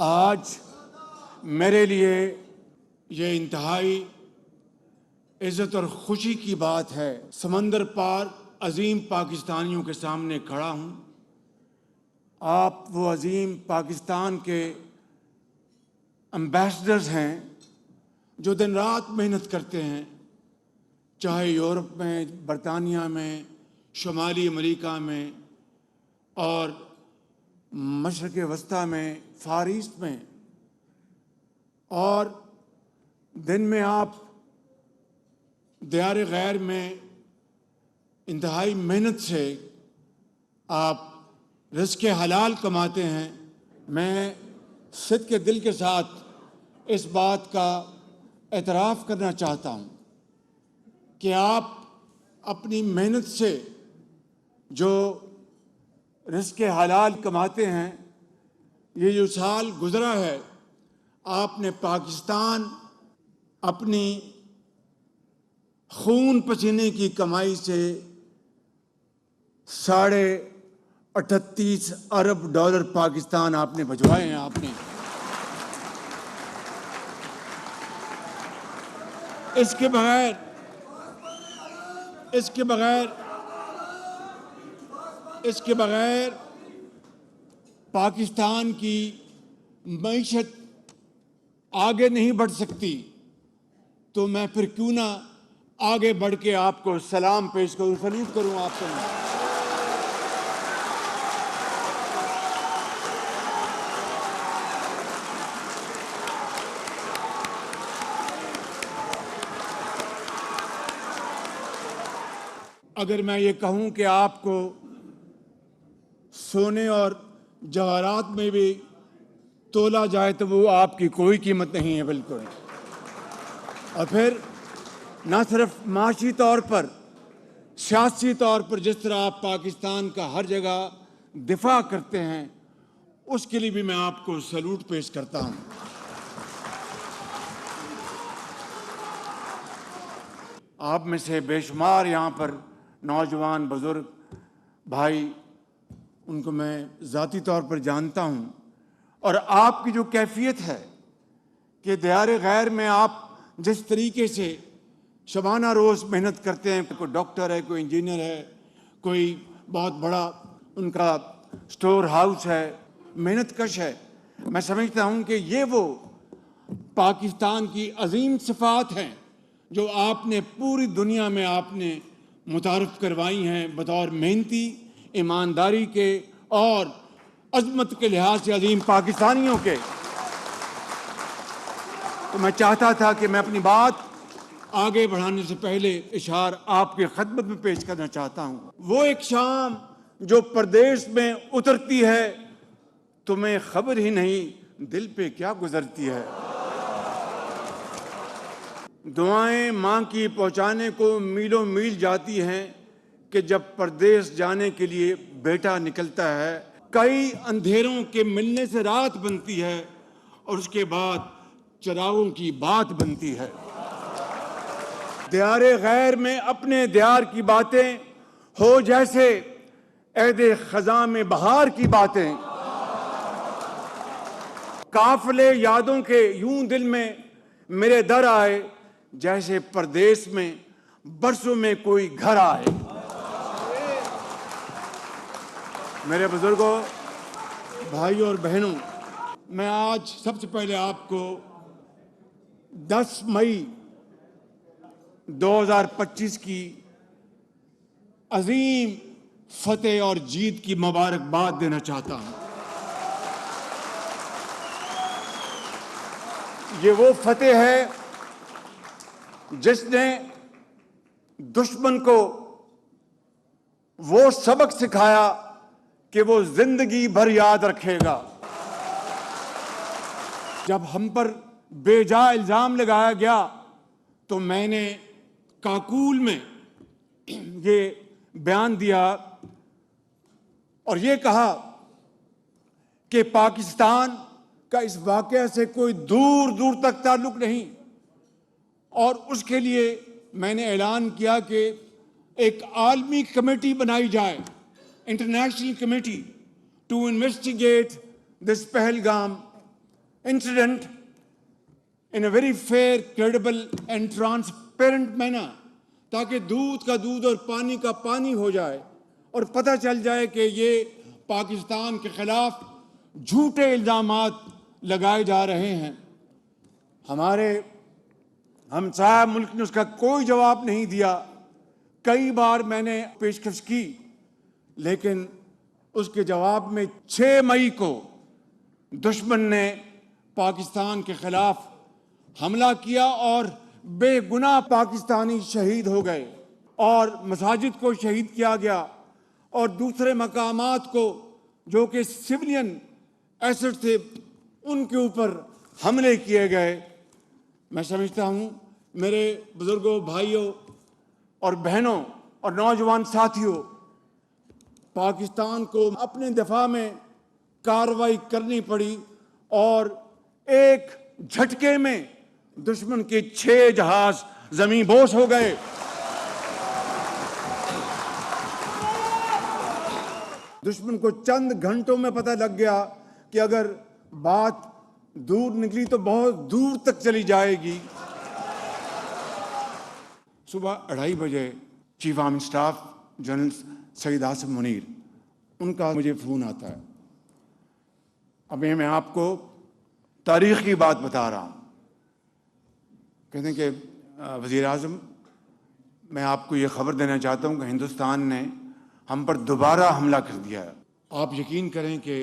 आज मेरे लिए ये इंतहाई इज़्ज़त और खुशी की बात है। समंदर पार अजीम पाकिस्तानियों के सामने खड़ा हूँ। आप वो अजीम पाकिस्तान के एम्बेसडर्स हैं जो दिन रात मेहनत करते हैं, चाहे यूरोप में, बरतानिया में, शुमाली अमेरिका में और मशरक़ वस्ता में, फार ईस्ट में। और दिन में आप दियार गैर में इंतहाई मेहनत से आप रिज़्क़ हलाल कमाते हैं। मैं सिद्क़ के दिल के साथ इस बात का एतराफ़ करना चाहता हूँ कि आप अपनी मेहनत से जो रिज़्क़ हलाल कमाते हैं, ये जो साल गुज़रा है, आपने पाकिस्तान अपनी खून पसीने की कमाई से $38.5 अरब पाकिस्तान आपने भिजवाए हैं। आपने इसके बगैर पाकिस्तान की मईशत आगे नहीं बढ़ सकती। तो मैं फिर क्यों ना आगे बढ़ के आपको सलाम पेश करूं, सल्यूट करूं आपसे। अगर मैं ये कहूं कि आपको सोने और जवाहरात में भी तोला जाए तो वो आपकी कोई कीमत नहीं है, बिल्कुल। और फिर ना सिर्फ माशी तौर पर, सियासी तौर पर जिस तरह आप पाकिस्तान का हर जगह दिफा करते हैं, उसके लिए भी मैं आपको सैल्यूट पेश करता हूं। आप में से बेशुमार यहाँ पर नौजवान, बुजुर्ग भाई, उनको मैं ज़ाती तौर पर जानता हूँ। और आपकी जो कैफियत है कि दियार गैर में आप जिस तरीके से शबाना रोज़ मेहनत करते हैं, कोई डॉक्टर है, कोई इंजीनियर है, कोई बहुत बड़ा उनका स्टोर हाउस है, मेहनत कश है। मैं समझता हूँ कि ये वो पाकिस्तान की अजीम सिफ़ात हैं जो आपने पूरी दुनिया में आपने मुतारफ़ करवाई हैं बतौर मेहनती, ईमानदारी के और अज़मत के लिहाज से अजीम पाकिस्तानियों के। तो मैं चाहता था कि मैं अपनी बात आगे बढ़ाने से पहले इशार आपके खिदमत में पेश करना चाहता हूँ। वो एक शाम जो परदेश में उतरती है, तुम्हें खबर ही नहीं दिल पे क्या गुजरती है। दुआएं माँ की पहुँचाने को मीलों मील जाती हैं कि जब परदेश जाने के लिए बेटा निकलता है। कई अंधेरों के मिलने से रात बनती है और उसके बाद चिरागों की बात बनती है। दियारे गैर में अपने दियार की बातें हो जैसे ऐदे खज़ां में बहार की बातें। काफिले यादों के यूं दिल में मेरे दर आए जैसे परदेश में बरसों में कोई घर आए। मेरे बुजुर्गों, भाइयों और बहनों, मैं आज सबसे पहले आपको 10 मई 2025 की अजीम फतेह और जीत की मुबारकबाद देना चाहता हूं। ये वो फतेह है जिसने दुश्मन को वो सबक सिखाया कि वो जिंदगी भर याद रखेगा। जब हम पर बेजा इल्जाम लगाया गया तो मैंने काकूल में ये बयान दिया और ये कहा कि पाकिस्तान का इस वाक़या से कोई दूर दूर तक ताल्लुक़ नहीं। और उसके लिए मैंने ऐलान किया कि एक आलमी कमेटी बनाई जाए, international committee, to investigate this Pahalgam incident in a very fair, credible and transparent manner, ताकि दूध का दूध और पानी का पानी हो जाए और पता चल जाए कि ये पाकिस्तान के खिलाफ झूठे इल्जामात लगाए जा रहे हैं। हमारे हमसाया मुल्क ने उसका कोई जवाब नहीं दिया। कई बार मैंने पेशकश की, लेकिन उसके जवाब में 6 मई को दुश्मन ने पाकिस्तान के खिलाफ हमला किया और बेगुनाह पाकिस्तानी शहीद हो गए और मसाजिद को शहीद किया गया और दूसरे मकामात को जो कि सिविलियन एसेट थे उनके ऊपर हमले किए गए। मैं समझता हूँ मेरे बुजुर्गों, भाइयों और बहनों और नौजवान साथियों, पाकिस्तान को अपने दफा में कार्रवाई करनी पड़ी और एक झटके में दुश्मन के 6 जहाज जमीन बोस हो गए। दुश्मन को चंद घंटों में पता लग गया कि अगर बात दूर निकली तो बहुत दूर तक चली जाएगी। सुबह 2:30 बजे chief army staff general Saeed Asif Munir, उनका मुझे फ़ोन आता है। अभी मैं आपको तारीख़ की बात बता रहा हूँ। कहते हैं कि वज़ीर आज़म, मैं आपको ये ख़बर देना चाहता हूँ कि हिंदुस्तान ने हम पर दोबारा हमला कर दिया है। आप यकीन करें कि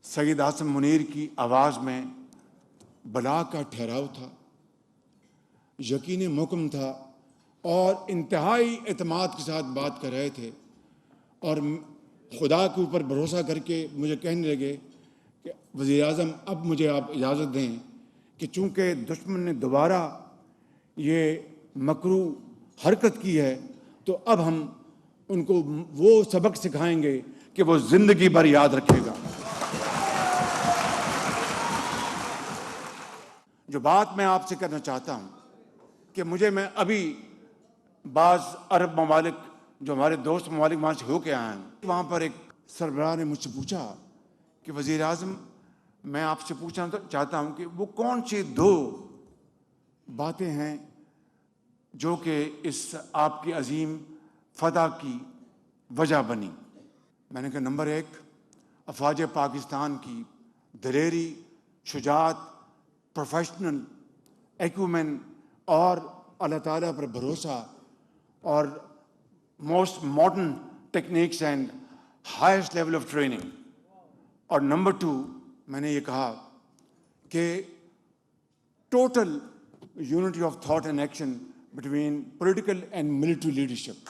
सईद आसिफ मुनीर की आवाज़ में बला का ठहराव था, यकीन मुकम था और इंतहाई एतमाद के साथ बात कर रहे थे और खुदा के ऊपर भरोसा करके मुझे कहने लगे कि वज़ीर आज़म, अब मुझे आप इजाज़त दें कि चूँकि दुश्मन ने दोबारा ये मकरू हरकत की है तो अब हम उनको वो सबक सिखाएंगे कि वो ज़िंदगी भर याद रखेगा। जो बात मैं आपसे करना चाहता हूँ कि मैं अभी बाज़ अरब ममालिक, जो हमारे दोस्त ममालिक वहाँ से होके आए हैं, वहाँ पर एक सरबराह ने मुझसे पूछा कि वज़ीर आज़म, मैं आपसे पूछना चाहता हूँ कि वो कौन सी 2 बातें हैं जो कि इस आपकी अजीम फ़तह की वजह बनी। मैंने कहा, नंबर 1, अफ़वाज पाकिस्तान की दिलेरी, शुजाअत, प्रोफेशनल एक्यूमेन और अल्लाह ताला पर भरोसा और most modern techniques and highest level of training. और नंबर 2, मैंने ये कहा कि total unity of thought and action between political and military leadership.